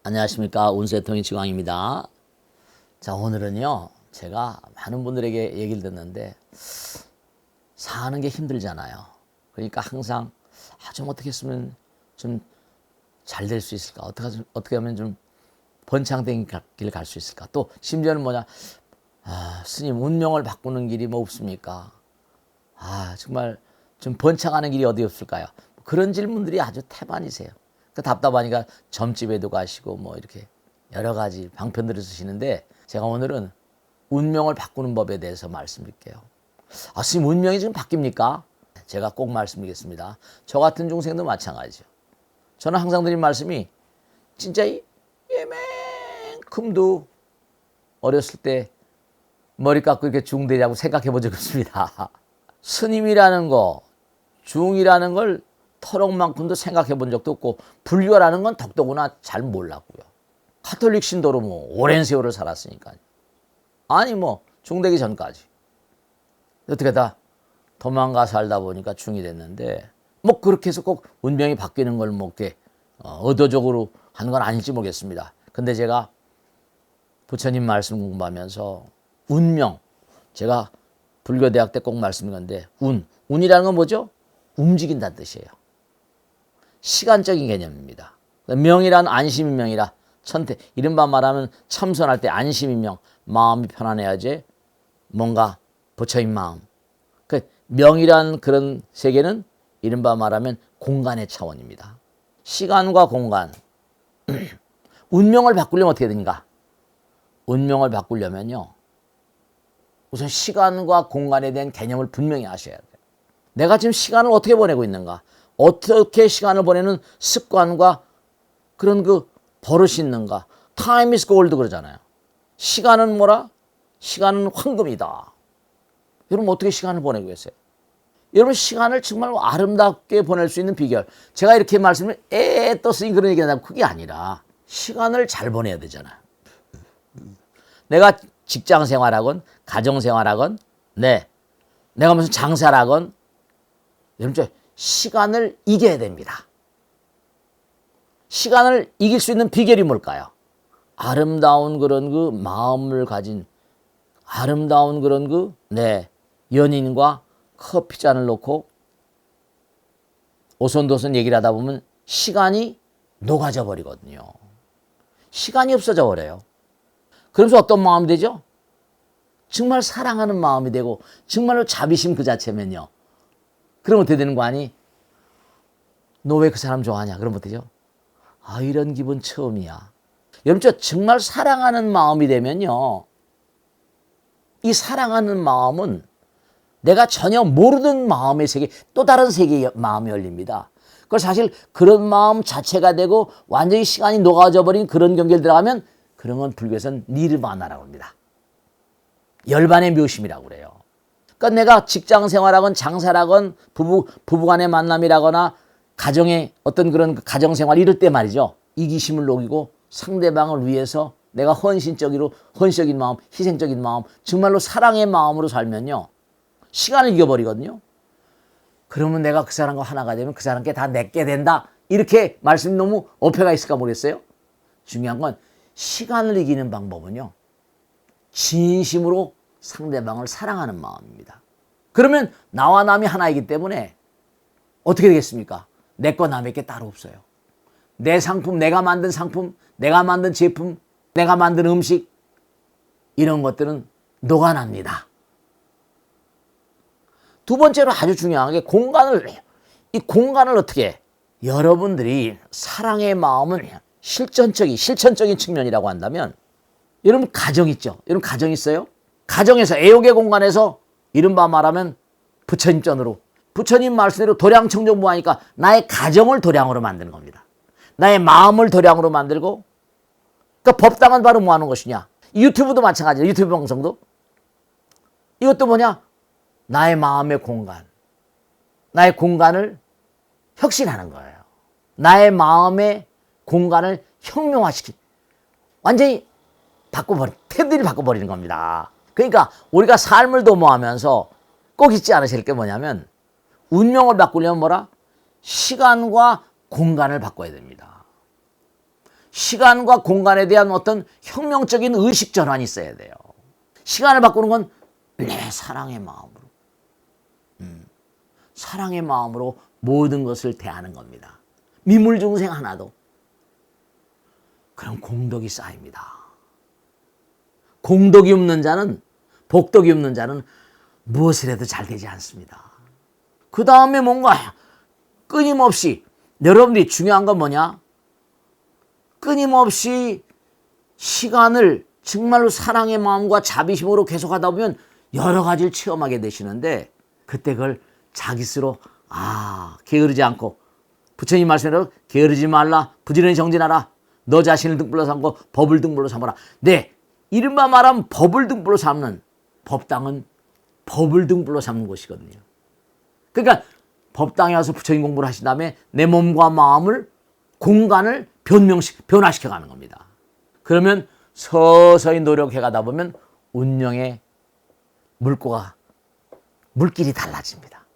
안녕하십니까. 운세통의 지광입니다. 자, 오늘은요, 제가 많은 분들에게 얘기를 듣는데, 사는 게 힘들잖아요. 그러니까 항상, 좀 어떻게 했으면 좀 잘 될 수 있을까? 어떻게 하면 좀 번창된 길 갈 수 있을까? 또, 심지어는 뭐냐, 스님, 운명을 바꾸는 길이 뭐 없습니까? 정말 좀 번창하는 길이 어디 없을까요? 그런 질문들이 아주 태반이세요. 그 답답하니까 점집에도 가시고 뭐 이렇게 여러 가지 방편들을 쓰시는데, 제가 오늘은 운명을 바꾸는 법에 대해서 말씀드릴게요. 스님, 운명이 지금 바뀝니까? 제가 꼭 말씀드리겠습니다. 저 같은 중생도 마찬가지죠. 저는 항상 드린 말씀이 진짜 예만큼도 어렸을 때 머리 깎고 이렇게 중되냐고 생각해 본 적이 없습니다. 스님이라는 거, 중이라는 걸 터럭만큼도 생각해 본 적도 없고, 불교라는 건 더더구나 잘 몰랐고요. 카톨릭 신도로 뭐 오랜 세월을 살았으니까요. 중되기 전까지. 어떻게 다 도망가 살다 보니까 중이 됐는데, 그렇게 해서 꼭 운명이 바뀌는 걸 이렇게 의도적으로 한 건 아닐지 모르겠습니다. 근데 제가 부처님 말씀 공부하면서 운명, 제가 불교대학 때 꼭 말씀드린 건데, 운이라는 건 뭐죠? 움직인다는 뜻이에요. 시간적인 개념입니다. 명이란 안심이 명이라, 이른바 말하면 참선할 때 안심이 명, 마음이 편안해야지 뭔가 부처인 마음. 명이란 그런 세계는 이른바 말하면 공간의 차원입니다. 시간과 공간. 운명을 바꾸려면 어떻게 되는가? 운명을 바꾸려면요, 우선 시간과 공간에 대한 개념을 분명히 아셔야 돼요. 내가 지금 시간을 어떻게 보내고 있는가? 어떻게 시간을 보내는 습관과 그런 버릇이 있는가? Time is gold 그러잖아요. 시간은 뭐라? 시간은 황금이다. 여러분 어떻게 시간을 보내고 계세요? 여러분 시간을 정말 아름답게 보낼 수 있는 비결. 제가 이렇게 말씀을 떴으니 그런 얘기하면 그게 아니라 시간을 잘 보내야 되잖아요. 내가 직장 생활하건 가정 생활하건 내가 무슨 장사라건 여러분 시간을 이겨야 됩니다. 시간을 이길 수 있는 비결이 뭘까요? 아름다운 그런 마음을 가진 아름다운 그런 연인과 커피잔을 놓고 오손도손 얘기를 하다 보면 시간이 녹아져 버리거든요. 시간이 없어져 버려요. 그러면서 어떤 마음이 되죠? 정말 사랑하는 마음이 되고 정말로 자비심 그 자체면요. 그럼 어떻게 되는 거 아니? 너 왜 그 사람 좋아하냐? 그럼 어떻게 되죠? 이런 기분 처음이야. 여러분 정말 사랑하는 마음이 되면요, 이 사랑하는 마음은 내가 전혀 모르는 마음의 세계, 또 다른 세계의 마음이 열립니다. 그걸 사실 그런 마음 자체가 되고 완전히 시간이 녹아져 버린 그런 경계를 들어가면 그런 건 불교에서는 니르바나라고 합니다. 열반의 묘심이라고 그래요. 그러니까 내가 직장 생활하건 장사라건 부부간의 만남이라거나 가정의 어떤 그런 가정생활 이럴 때 말이죠. 이기심을 녹이고 상대방을 위해서 내가 헌신적인 마음, 희생적인 마음, 정말로 사랑의 마음으로 살면요, 시간을 이겨버리거든요. 그러면 내가 그 사람과 하나가 되면 그 사람께 다 내게 된다. 이렇게 말씀이 너무 어폐가 있을까 모르겠어요. 중요한 건 시간을 이기는 방법은요, 진심으로 상대방을 사랑하는 마음입니다. 그러면 나와 남이 하나이기 때문에 어떻게 되겠습니까? 내 거 남의 게 따로 없어요. 내 상품, 내가 만든 상품, 내가 만든 제품, 내가 만든 음식, 이런 것들은 녹아납니다. 두 번째로 아주 중요한 게 이 공간을 어떻게 해? 여러분들이 사랑의 마음은 실천적인 측면이라고 한다면, 여러분 가정 있죠? 여러분 가정 있어요? 가정에서 애욕의 공간에서 이른바 말하면 부처님 전으로, 부처님 말씀대로 도량청정무하니까 나의 가정을 도량으로 만드는 겁니다. 나의 마음을 도량으로 만들고, 그러니까 법당은 바로 뭐 하는 것이냐? 유튜브도 마찬가지예요. 유튜브 방송도. 이것도 뭐냐? 나의 마음의 공간, 나의 공간을 혁신하는 거예요. 나의 마음의 공간을 완전히 테두리를 바꿔버리는 겁니다. 그러니까 우리가 삶을 도모하면서 꼭 잊지 않으실 게 뭐냐면, 운명을 바꾸려면 뭐라? 시간과 공간을 바꿔야 됩니다. 시간과 공간에 대한 어떤 혁명적인 의식 전환이 있어야 돼요. 시간을 바꾸는 건 내 사랑의 마음으로. 사랑의 마음으로 모든 것을 대하는 겁니다. 미물중생 하나도. 그럼 공덕이 쌓입니다. 공덕이 없는 자는, 복덕이 없는 자는 무엇을 해도 잘 되지 않습니다. 그 다음에 뭔가 끊임없이, 여러분들이 중요한 건 뭐냐? 끊임없이 시간을 정말로 사랑의 마음과 자비심으로 계속 하다 보면 여러 가지를 체험하게 되시는데, 그때 그걸 자기 스스로 게으르지 않고, 부처님 말씀대로 게으르지 말라, 부지런히 정진하라, 너 자신을 등불로 삼고 법을 등불로 삼아라. 네, 이른바 말하면 법을 등불로 삼는, 법당은 법을 등불로 삼는 곳이거든요. 그러니까 법당에 와서 부처님 공부를 하신 다음에 내 몸과 마음을, 공간을 변화시켜 가는 겁니다. 그러면 서서히 노력해 가다 보면 운명의 물길이 달라집니다.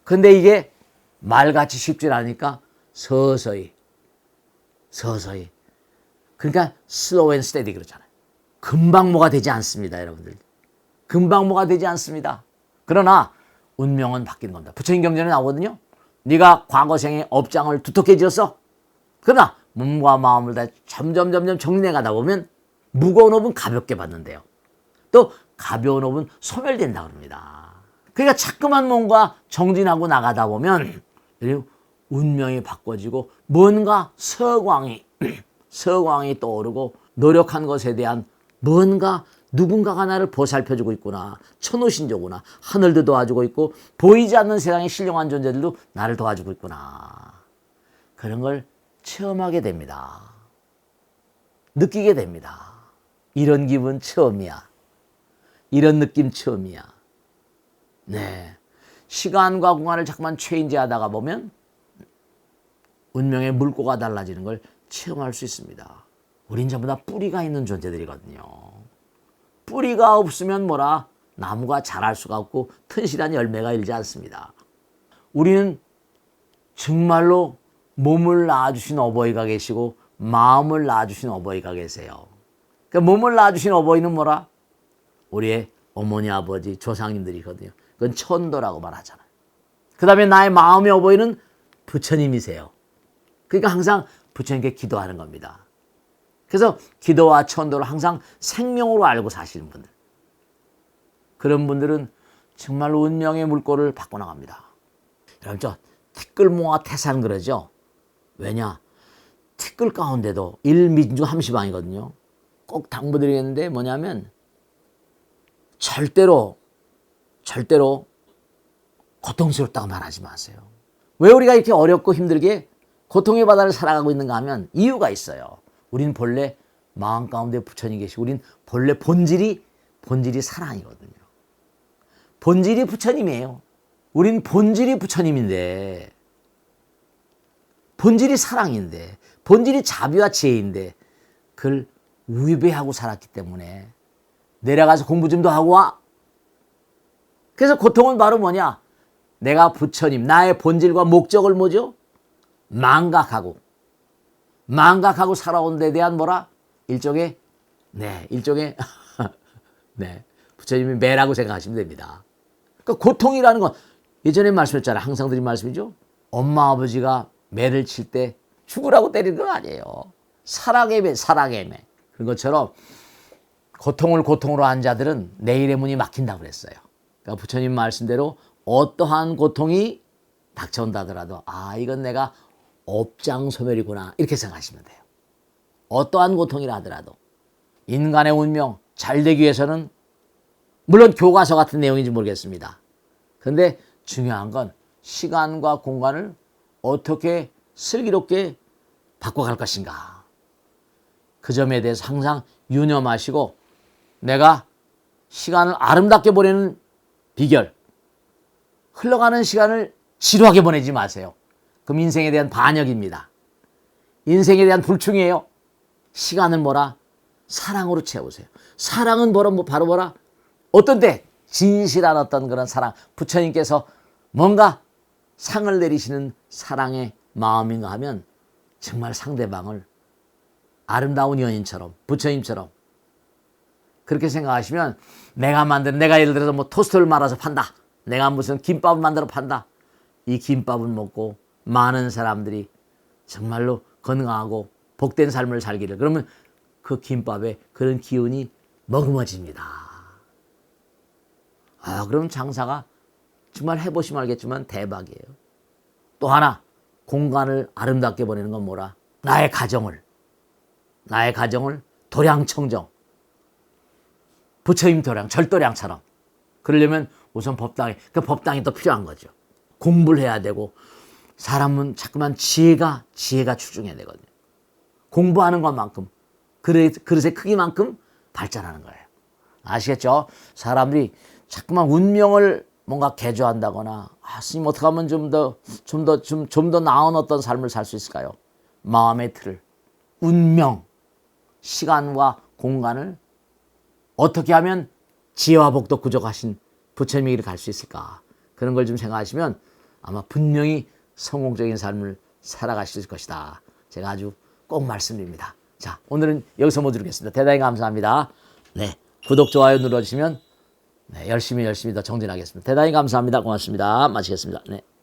그런데 이게 말같이 쉽지 않으니까 서서히. 그러니까 slow and steady 그러잖아요. 금방 뭐가 되지 않습니다, 여러분들. 금방 뭐가 되지 않습니다. 그러나 운명은 바뀌는 겁니다. 부처님 경전에 나오거든요. 네가 과거생에 업장을 두텁게 지었어. 그러나 몸과 마음을 다 점점 정리해 가다 보면 무거운 업은 가볍게 받는데요. 또 가벼운 업은 소멸된다 그럽니다. 그러니까 자꾸만 뭔가 정진하고 나가다 보면 운명이 바꿔지고 뭔가 서광이 떠오르고 노력한 것에 대한 뭔가 누군가가 나를 보살펴주고 있구나. 천우신조구나. 하늘도 도와주고 있고 보이지 않는 세상의 신령한 존재들도 나를 도와주고 있구나. 그런 걸 체험하게 됩니다. 느끼게 됩니다. 이런 기분 처음이야. 이런 느낌 처음이야. 네, 시간과 공간을 자꾸만 체인지하다가 보면 운명의 물꼬가 달라지는 걸 체험할 수 있습니다. 우린 전부 다 뿌리가 있는 존재들이거든요. 뿌리가 없으면 뭐라? 나무가 자랄 수가 없고 튼실한 열매가 일지 않습니다. 우리는 정말로 몸을 낳아주신 어버이가 계시고 마음을 낳아주신 어버이가 계세요. 그러니까 몸을 낳아주신 어버이는 뭐라? 우리의 어머니, 아버지, 조상님들이거든요. 그건 천도라고 말하잖아요. 그 다음에 나의 마음의 어버이는 부처님이세요. 그러니까 항상 부처님께 기도하는 겁니다. 그래서 기도와 천도를 항상 생명으로 알고 사시는 분들, 그런 분들은 정말로 운명의 물꼬를 바꿔나갑니다. 여러분, 저 티끌모아 태산 그러죠? 왜냐? 티끌 가운데도 일민중 함시방이거든요. 꼭 당부드리겠는데 뭐냐면 절대로 고통스럽다고 말하지 마세요. 왜 우리가 이렇게 어렵고 힘들게 고통의 바다를 살아가고 있는가 하면 이유가 있어요. 우린 본래 마음 가운데 부처님 계시고 우린 본래 본질이 사랑이거든요. 본질이 부처님이에요. 우린 본질이 부처님인데, 본질이 사랑인데, 본질이 자비와 지혜인데 그걸 위배하고 살았기 때문에 내려가서 공부 좀 더 하고 와. 그래서 고통은 바로 뭐냐? 내가 부처님, 나의 본질과 목적을 뭐죠? 망각하고 살아온 데 대한 뭐라? 일종의 부처님이 매라고 생각하시면 됩니다. 그러니까 고통이라는 건 예전에 말씀했잖아요. 항상 드린 말씀이죠. 엄마 아버지가 매를 칠 때 죽으라고 때리는 건 아니에요. 사랑의 매. 그런 것처럼 고통으로 한 자들은 내일의 문이 막힌다고 그랬어요. 그러니까 부처님 말씀대로 어떠한 고통이 닥쳐온다 하더라도 이건 내가 업장 소멸이구나 이렇게 생각하시면 돼요. 어떠한 고통이라 하더라도 인간의 운명 잘 되기 위해서는 물론 교과서 같은 내용인지 모르겠습니다. 그런데 중요한 건 시간과 공간을 어떻게 슬기롭게 바꿔갈 것인가. 그 점에 대해서 항상 유념하시고 내가 시간을 아름답게 보내는 비결, 흘러가는 시간을 지루하게 보내지 마세요. 그럼 인생에 대한 반역입니다. 인생에 대한 불충이에요. 시간을 뭐라? 사랑으로 채우세요. 사랑은 바로 뭐라? 어떤 때 진실한 어떤 그런 사랑, 부처님께서 뭔가 상을 내리시는 사랑의 마음인가 하면 정말 상대방을 아름다운 연인처럼, 부처님처럼 그렇게 생각하시면 내가 예를 들어서 뭐 토스트를 말아서 판다. 내가 무슨 김밥을 만들어 판다. 이 김밥을 먹고 많은 사람들이 정말로 건강하고 복된 삶을 살기를. 그러면 그 김밥에 그런 기운이 머금어집니다. 그럼 장사가 정말 해보시면 알겠지만 대박이에요. 또 하나, 공간을 아름답게 보내는 건 뭐라? 나의 가정을 도량청정, 부처님 도량, 절도량처럼. 그러려면 우선 그 법당이 또 필요한 거죠. 공부를 해야 되고, 사람은 자꾸만 지혜가 출중해야 되거든요. 공부하는 것만큼, 그릇의 크기만큼 발전하는 거예요. 아시겠죠? 사람들이 자꾸만 운명을 뭔가 개조한다거나, 스님 어떻게 하면 좀 더 나은 어떤 삶을 살 수 있을까요? 마음의 틀을, 운명, 시간과 공간을 어떻게 하면 지혜와 복도 구족하신 부처님에게 갈 수 있을까? 그런 걸 좀 생각하시면 아마 분명히 성공적인 삶을 살아가실 것이다. 제가 아주 꼭 말씀드립니다. 자, 오늘은 여기서 모드리겠습니다. 대단히 감사합니다. 네, 구독, 좋아요 눌러주시면 열심히 더 정진하겠습니다. 대단히 감사합니다. 고맙습니다. 마치겠습니다. 네.